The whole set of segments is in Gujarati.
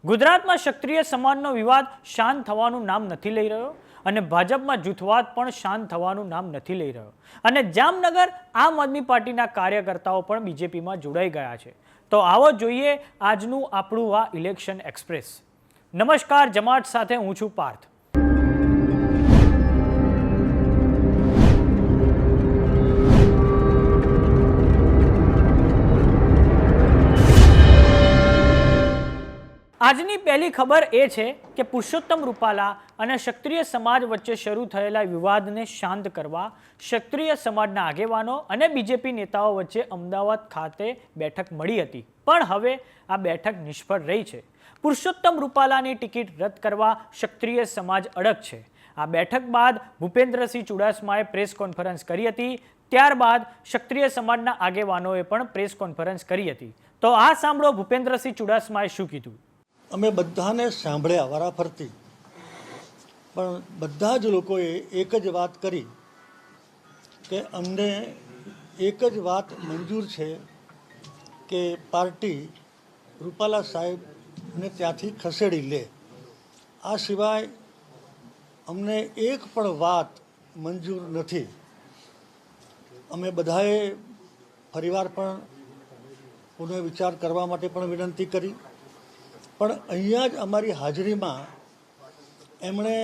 ગુજરાતમાં ક્ષત્રિય સમાજનો વિવાદ શાંત થવાનું નામ નથી લઈ રહ્યો અને ભાજપમાં જૂથવાદ પણ શાંત થવાનું નામ નથી લઈ રહ્યો અને જામનગર આમ આદમી પાર્ટીના કાર્યકર્તાઓ પણ બીજેપીમાં જોડાઈ ગયા છે। તો આવો જોઈએ આજનું આપણું આ ઇલેક્શન એક્સપ્રેસ। નમસ્કાર, જમાત સાથે હું છું પાર્થ। આજની પહેલી ખબર એ છે કે પુરુષોત્તમ રૂપાલા અને ક્ષત્રિય સમાજ વચ્ચે શરૂ થયેલા વિવાદને શાંત કરવા ક્ષત્રિય સમાજના આગેવાનો અને બીજેપી નેતાઓ વચ્ચે અમદાવાદ ખાતે બેઠક મળી હતી, પણ હવે આ બેઠક નિષ્ફળ રહી છે। પુરુષોત્તમ રૂપાલાની ટિકિટ રદ કરવા ક્ષત્રિય સમાજ અડગ છે। આ બેઠક બાદ ભૂપેન્દ્રસિંહ ચુડાસમાએ પ્રેસ કોન્ફરન્સ કરી હતી। ત્યારબાદ ક્ષત્રિય સમાજના આગેવાનોએ પણ પ્રેસ કોન્ફરન્સ કરી હતી। તો આ સાંભળો ભૂપેન્દ્રસિંહ ચુડાસમાએ શું કીધું। અમે બધાને સાંભળ્યા વારાફરતી, પણ બધા જ લોકોએ એક જ વાત કરી કે અમને એક જ વાત મંજૂર છે કે પાર્ટી રૂપાલા સાહેબને ત્યાંથી ખસેડી લે। આ સિવાય અમને એક પણ વાત મંજૂર નથી। અમે બધાએ ફરીવાર પણ પુનઃવિચાર કરવા માટે પણ વિનંતી કરી, પણ અહીંયા જ અમારી હાજરીમાં એમણે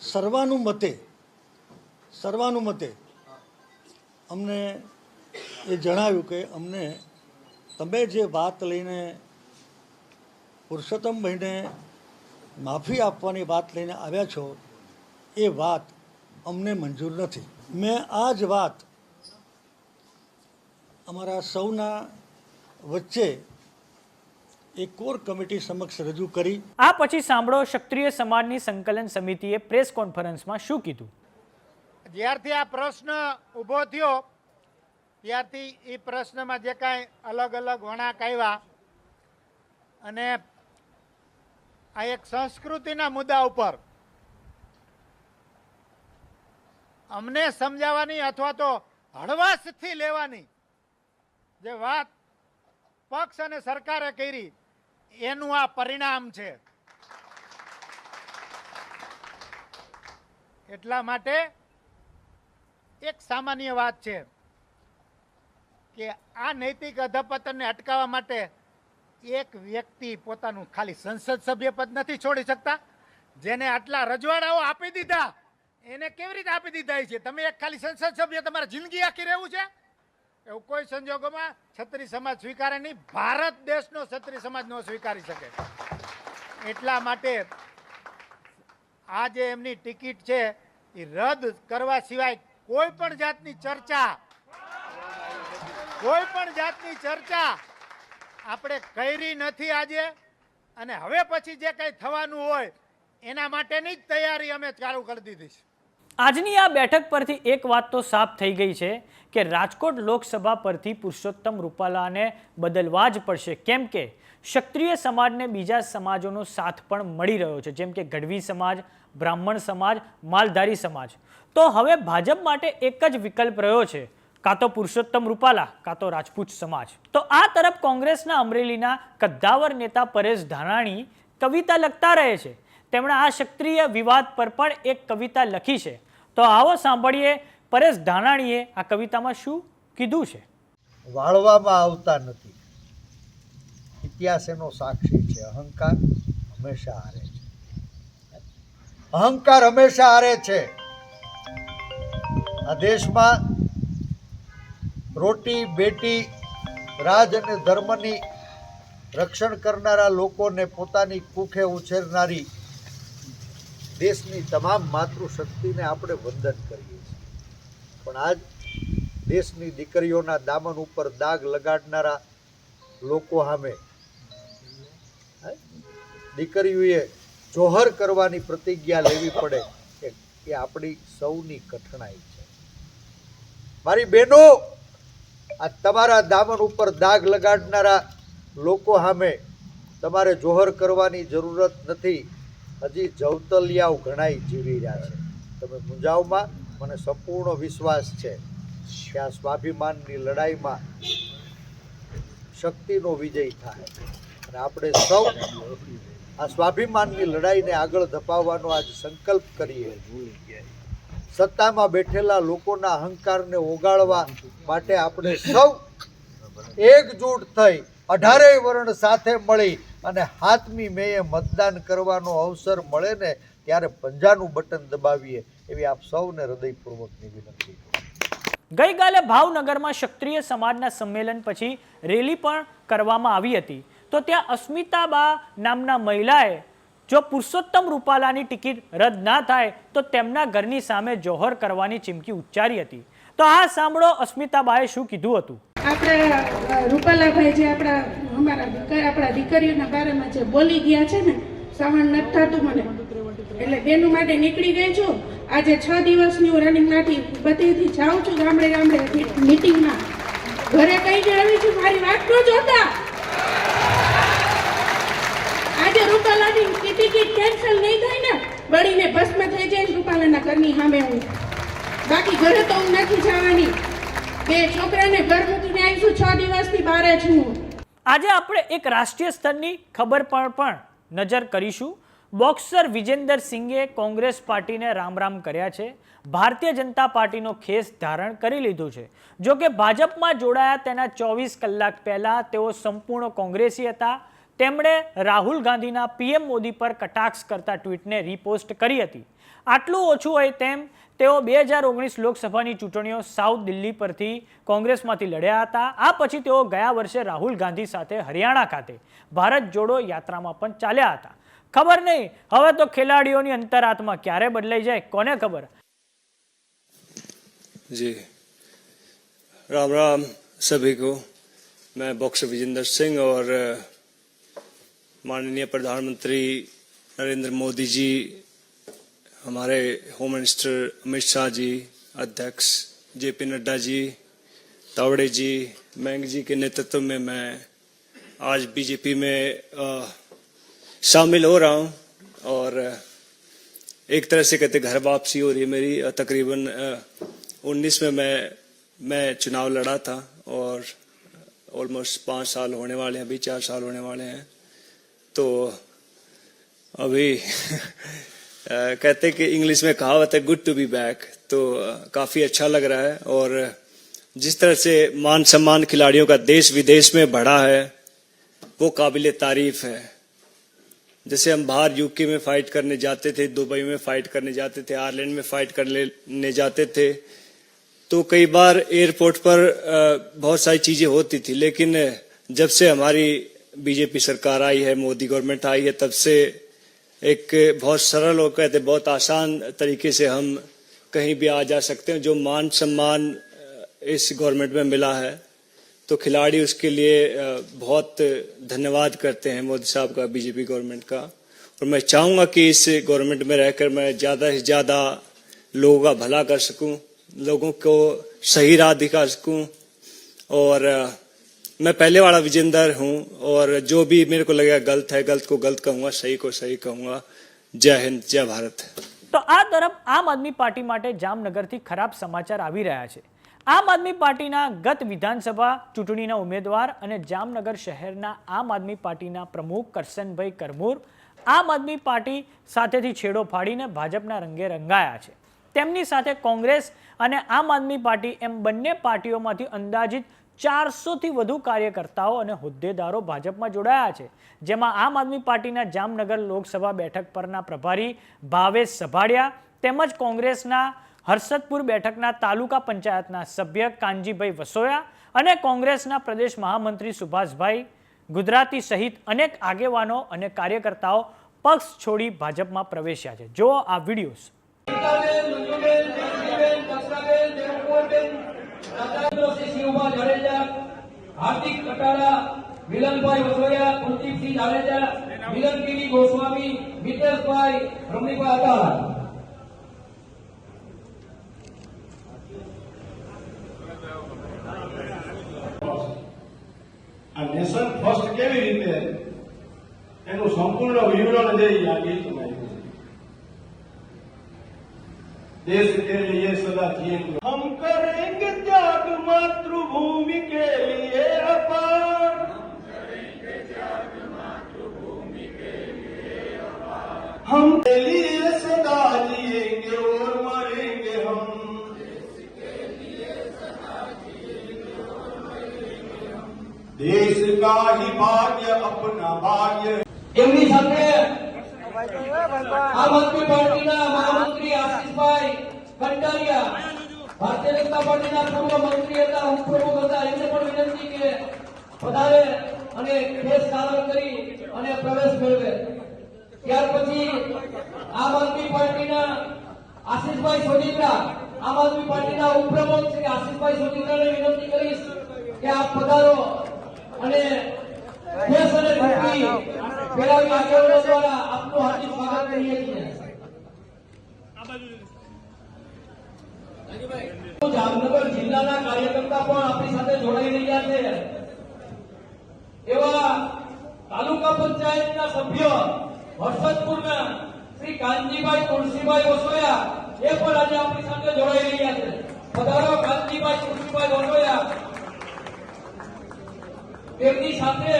સર્વાનુમતે અમને એ જણાવ્યું કે અમને તમે જે વાત લઈને પુરુષોત્તમભાઈને માફી આપવાની વાત લઈને આવ્યા છો એ વાત અમને મંજૂર નથી। મેં આ જ વાત અમારા સૌના વચ્ચે એક કોર કમિટી સમક્ષ રજૂ કરી। આ પછી સાંભળો ક્ષત્રિય સમાજની સંકલન સમિતિએ પ્રેસ કોન્ફરન્સમાં શું કીધું। જ્યારથી આ પ્રશ્ન ઊભો થયો ત્યારથી એ પ્રશ્નમાં જે કાંઈ અલગ અલગ વળાંક આવ્યા અને આ એક સંસ્કૃતિના મુદ્દા ઉપર અમને સમજાવવાની અથવા તો હળવાશથી લેવાની જે વાત પક્ષ અને સરકારે કરી એનું આ પરિણામ છે। એટલા માટે એક સામાન્ય વાત છે કે આ નૈતિક અધપતનને અટકાવવા માટે એક વ્યક્તિ પોતાનું ખાલી સંસદ સભ્ય પદ નથી છોડી શકતા। જેને આટલા રજવાડાઓ આપી દીધા એને કેવી રીતે આપી દીધા છે? તમે એક ખાલી સંસદ સભ્ય તમારે જિંદગી આખી રહેવું છે? એવું કોઈ સંજોગોમાં ક્ષત્રિય સમાજ સ્વીકારે નહીં। ભારત દેશનો ક્ષત્રિય સમાજ ન સ્વીકારી શકે। એટલા માટે આ જે એમની ટિકિટ છે એ રદ કરવા સિવાય કોઈ પણ જાતની ચર્ચા આપણે કરી નથી આજે, અને હવે પછી જે કંઈ થવાનું હોય એના માટેની જ તૈયારી અમે ચાલુ કરી દીધી છે। આજની આ બેઠક પરથી એક વાત તો સાફ થઈ ગઈ છે કે રાજકોટ લોકસભા પરથી પુરુષોત્તમ રૂપાલાને બદલવા જ પડશે, કેમ કે ક્ષત્રિય સમાજને બીજા સમાજોનો સાથ પણ મળી રહ્યો છે, જેમ કે ગઢવી સમાજ, બ્રાહ્મણ સમાજ, માલધારી સમાજ। તો હવે ભાજપ માટે એક જ વિકલ્પ રહ્યો છે, કાં તો પુરુષોત્તમ રૂપાલા કાં તો રાજપૂત સમાજ। તો આ તરફ કોંગ્રેસના અમરેલીના કદ્દાવર નેતા પરેશ ધાનાણી કવિતા લખતા રહે છે। તેમણે આ ક્ષત્રિય વિવાદ પર પણ એક કવિતા લખી છે। તો આવો સાંભળીએ પરેશ ધાનાણીએ આ કવિતામાં શું કીધું છે। વાળવામાં આવતા નથી, ઇતિહાસ એનો સાક્ષી છે। અહંકાર હંમેશા હારે છે, અહંકાર હંમેશા હારે છે। આ દેશમાં રોટી બેટી રાજ અને ધર્મની રક્ષણ કરનારા લોકોને પોતાની કુખે ઉછેરનારી દેશની તમામ માતૃશક્તિને આપણે વંદન કરીએ છીએ, પણ આજ દેશની દીકરીઓના દામન ઉપર દાગ લગાડનારા લોકો સામે દીકરીઓએ જોહર કરવાની પ્રતિજ્ઞા લેવી પડે એ આપણી સૌની કઠણાઈ છે। મારી બહેનો, આ તમારા દામન ઉપર દાગ લગાડનારા લોકો સામે તમારે જોહર કરવાની જરૂરત નથી। હજી જવતલિયાઓ ઘણાય જીવી રહ્યા છે। તમે મુંજાવમાં મને સંપૂર્ણ વિશ્વાસ છે કે આ સ્વાભિમાનની લડાઈમાં શક્તિનો વિજય થાય અને આપણે સૌ આ સ્વાભિમાનની લડાઈને આગળ ધપાવવાનો આજ સંકલ્પ કરીએ. સત્તામાં બેઠેલા લોકોના અહંકારને ઓગાળવા માટે આપણે સૌ એકજૂટ થઈ 18 વર્ણ સાથે મળી અને 7મી મેએ મતદાન કરવાનો અવસર મળે ને ત્યારે પંજાનું બટન દબાવીએ એવી આપ સૌને હૃદયપૂર્વકની વિનંતી. ગઈકાલે ભાવનગરમાં ક્ષત્રિય સમાજના સંમેલન પછી રેલી પણ કરવામાં આવી હતી. તો ત્યાં અસ્મિતાબા નામના મહિલાએ જો પુરુષોત્તમ રૂપાલાની ટિકિટ રદ ના થાય તો તેમના ઘરની સામે જોહર કરવાની ચીમકી ઉચ્ચારી હતી. તો આ સાંભળો અસ્મિતાબાએ શું કીધું હતું. આપણા રૂપાલાભાઈ જે આપણા દીકરીઓના બારેમાં જે બોલી ગયા છે ને, સહન નથી થતું મને, એટલે બેનું માટે નીકળી ગઈ છું. આજે 6 દિવસની હું રનિંગમાંથી બધેથી જાઉં છું, ગામડે ગામડે મીટિંગમાં. ઘરે કઈ જ આવી છું, મારી વાત તો જોતા. આજે રૂપાલાની ટિકિટ કેન્સલ નહીં થાય ને, બળીને ભસ્મ થઈ જાય રૂપાલાના ઘરની સામે હું. બાકી ઘરે તો હું નથી જવાની. 2 છોકરાને ઘર મૂકીને આવીશું, 6 દિવસથી બહાર છું. આજે આપણે એક રાષ્ટ્રીય સ્તરની ખબર પર પણ નજર કરીશું. બોક્સર વિજેન્દર સિંઘે કોંગ્રેસ પાર્ટીને રામ રામ કર્યા છે. ભારતીય જનતા પાર્ટીનો ખેસ ધારણ કરી લીધું છે. જો કે ભાજપમાં જોડાયા તેના 24 કલાક પહેલા તેઓ સંપૂર્ણ કોંગ્રેસી હતા. તેમણે રાહુલ ગાંધીના પીએમ મોદી પર કટાક્ષ કરતા ટ્વીટને રીપોસ્ટ કરી હતી. આટલું ઓછું હોય તેમ તેઓ 2019 લોકસભાની ચૂંટણીઓ સાઉથ દિલ્હી પરથી કોંગ્રેસમાંથી લડ્યા હતા. આ પછી તેઓ ગયા વર્ષે રાહુલ ગાંધી સાથે હરિયાણા ખાતે ભારત જોડો યાત્રામાં પણ ચાલ્યા હતા. ખબર નહીં હવે તો ખેલાડીઓની અંતરાત્મા ક્યારે બદલાઈ જાય, કોને ખબર. जी राम राम सभी को. मैं बॉक्सर विजेंद्र सिंह और माननीय प्रधानमंत्री नरेंद्र मोदी जी, हमारे होम मिनिस्टर अमित शाह जी, अध्यक्ष जेपी नड्डा जी, तावड़े जी, मैंग जी के नेतृत्व में मैं आज बीजेपी में शामिल हो रहा हूं और एक तरह से कहते घर वापसी हो रही है मेरी. तकरीबन 19 में मैं चुनाव लड़ा था और ऑलमोस्ट 5 साल होने वाले हैं, अभी 4 साल होने वाले हैं. तो अभी कहते कि इंग्लिश में कहावत है गुड टू बी बैक. तो काफ़ी अच्छा लग रहा है और जिस तरह से मान सम्मान खिलाड़ियों का देश विदेश में बढ़ा है वो काबिल तारीफ है. जैसे हम बाहर यूके में फाइट करने जाते थे, दुबई में फाइट करने जाते थे, आयरलैंड में फाइट करने जाते थे, तो कई बार एयरपोर्ट पर बहुत सारी चीजें होती थी. लेकिन जब से हमारी बीजेपी सरकार आई है, मोदी गवर्नमेंट आई है, तब से एक बहुत सरल और कहते बहुत आसान तरीके से हम कहीं भी आ जा सकते हैं. जो मान सम्मान इस गवर्नमेंट में मिला है तो खिलाड़ी उसके लिए बहुत धन्यवाद करते हैं मोदी साहब का, बीजेपी गवर्नमेंट का. और मैं चाहूँगा कि इस गवर्नमेंट में रहकर मैं ज़्यादा से ज़्यादा लोगों का भला कर सकूँ, लोगों को सही राह दिखा सकूँ. और मैं पहले वाला विजेंदर हूँ और जो भी मेरे को लगेगा गलत है, गलत को गलत कहूँगा, सही को सही कहूँगा. जय हिंद, जय भारत. તો આ તરફ આમ આદમી પાર્ટી માટે જામનગરથી ખરાબ સમાચાર આવી રહ્યા છે. આમ આદમી પાર્ટીના ગત વિધાનસભા ચૂંટણીના ઉમેદવાર અને જામનગર શહેરના આમ આદમી પાર્ટીના પ્રમુખ કરશનભાઈ કરમૂર આમ આદમી પાર્ટી સાથેથી છેડો ફાડીને ભાજપના રંગે રંગાયા છે. તેમની સાથે કોંગ્રેસ અને આમ આદમી પાર્ટી એમ બંને પાર્ટીઓમાંથી અંદાજિત 400થી વધુ કાર્યકર્તાઓ અને હોદ્દેદારો ભાજપમાં જોડાયા છે. જેમાં આમ આદમી પાર્ટીના જામનગર લોકસભા બેઠક પરના પ્રભારી ભાવેશ સભાડિયા તેમજ કોંગ્રેસના હર્ષદપુર બેઠકના તાલુકા પંચાયતના સભ્ય કાનજીભાઈ વસોયા અને કોંગ્રેસના પ્રદેશ મહામંત્રી સુભાષભાઈ ગુજરાતી સહિત અનેક આગેવાનો અને કાર્યકર્તાઓ પક્ષ છોડી ભાજપમાં પ્રવેશ્યા છે. જો આ વિડીયોઝ. हार्दिक कटारा, मिलनभाई वसोया, कुलदीप सिंह जाडेजा, मिलनगिरी गोस्वामी, मितेश भाई, रमणीभाई अटाला. આ નેશન ફર્સ્ટ કેવી રીતે એનું સંપૂર્ણ વિવરણ જે આ ગીતમાં આવ્યું છે. देश के लिए सदा जिएंगे, हम करेंगे त्याग मातृभूमि के लिए अपार, हम करेंगे त्याग मातृभूमि के लिए हम लिए सदा जिएंगे और मरेंगे हम देश का ही भाग्य अपना भाग्य એમની સાથે આમ આદમી પાર્ટીના મહામંત્રી આશીષભાઈ કંટારિયા, ભારતીય જનતા પાર્ટીના પૂર્વ મંત્રી હતા, ઉપપ્રમુખ હતા, એમને પણ વિનંતી કે પધારે અને કેસ ધારણ કરી અને પ્રવેશ મેળવે. ત્યાર પછી આમ આદમી પાર્ટીના આશીષભાઈ સોજીત્રા, આમ આદમી પાર્ટીના ઉપપ્રમુખ શ્રી આશીષભાઈ સોજીત્રાને વિનંતી કરીશ કે આપ પધારો અને કેસ અને રૂપી ફેરાવી આગેવાનો દ્વારા આપનું હાર્દિક સ્વાગત કરીએ છીએ. જામનગર જિલ્લાના કાર્યકર્તા પણ આપણી સાથે જોડાઈ રહ્યા છે. એવા તાલુકા પંચાયતના સભ્ય હર્ષદપુરના શ્રી કાનજીભાઈ તુલસીભાઈ વસોયા એ પણ આજે આપણી સાથે જોડાઈ રહ્યા છે. પધારો કાનજીભાઈ તુલસીભાઈ વસોયા. તેમની સાથે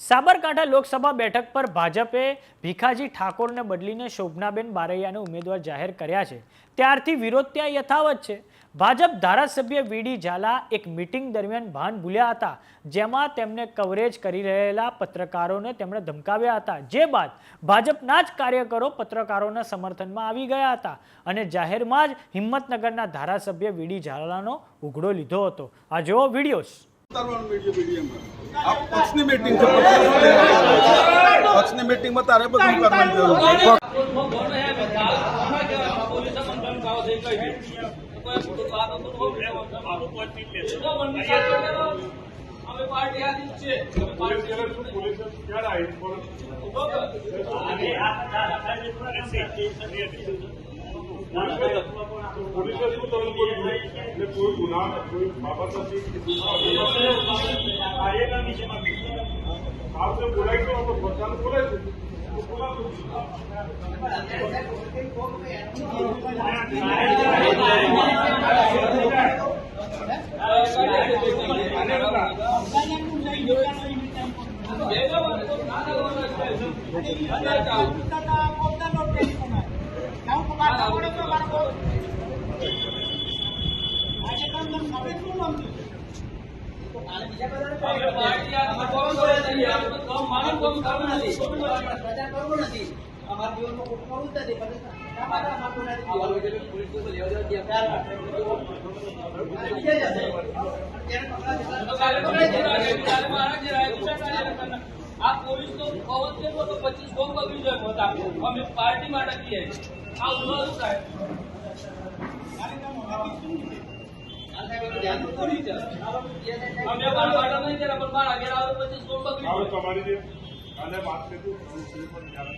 સાબરકાંઠા લોકસભા બેઠક પર ભાજપે ભીખાજી ઠાકોરને બદલીને શોભનાબેન બારૈયાને ઉમેદવાર જાહેર કર્યા છે. ત્યારથી વિરોધ ત્યાં યથાવત છે. ભાજપ ધારાસભ્ય વીડી ઝાલા એક મીટિંગ દરમિયાન ભાન ભૂલ્યા હતા, જેમાં તેમને કવરેજ કરી રહેલા પત્રકારોને તેમણે ધમકાવ્યા હતા. જે બાદ ભાજપના જ કાર્યકરો પત્રકારોના સમર્થનમાં આવી ગયા હતા અને જાહેરમાં જ હિંમતનગરના ધારાસભ્ય વીડી ઝાલાનો ઉઘડો લીધો હતો. આ જુઓ વિડીયો. પક્ષની મીટિંગ છે, પક્ષની મીટિંગમાં તારે બધું કરવાની જરૂર છે. પોલીસે શું તરફ કર્યું એટલે કોઈ ગુના કોઈ બાબત નથી આપણે બોલાય તો આપણે પોતાનું બોલાય છે આ પોલીસ તો કવચ છે તો 25 બોમ્બ બગડી જાય હોતા અમે પાર્ટી માટે કીએ આ ઉલ્લાસ થાય અમે બાર બાર નહીં જરા પણ બાર આગળ આવો 25 બોમ્બ બગડી જાય તમારી જે અને વાત કરી પણ ધ્યાન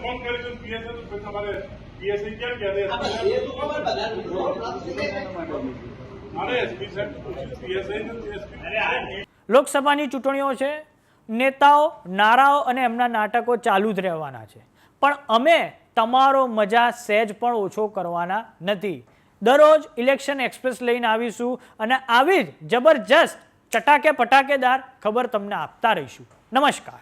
ફોન કરી તમારે પીએસઆઈ કેમ કહે લોકસભાની ચૂંટણીઓ છે, નેતાઓ નારાઓ અને એમના નાટકો ચાલુ જ રહેવાના છે, પણ અમે તમારો મજા સહેજ પણ ઓછો કરવાના નથી. દરરોજ ઇલેક્શન એક્સપ્રેસ લઈને આવીશું અને આવી જ જબરજસ્ત ચટાકે પટાકેદાર ખબર તમને આપતા રહીશું. નમસ્કાર.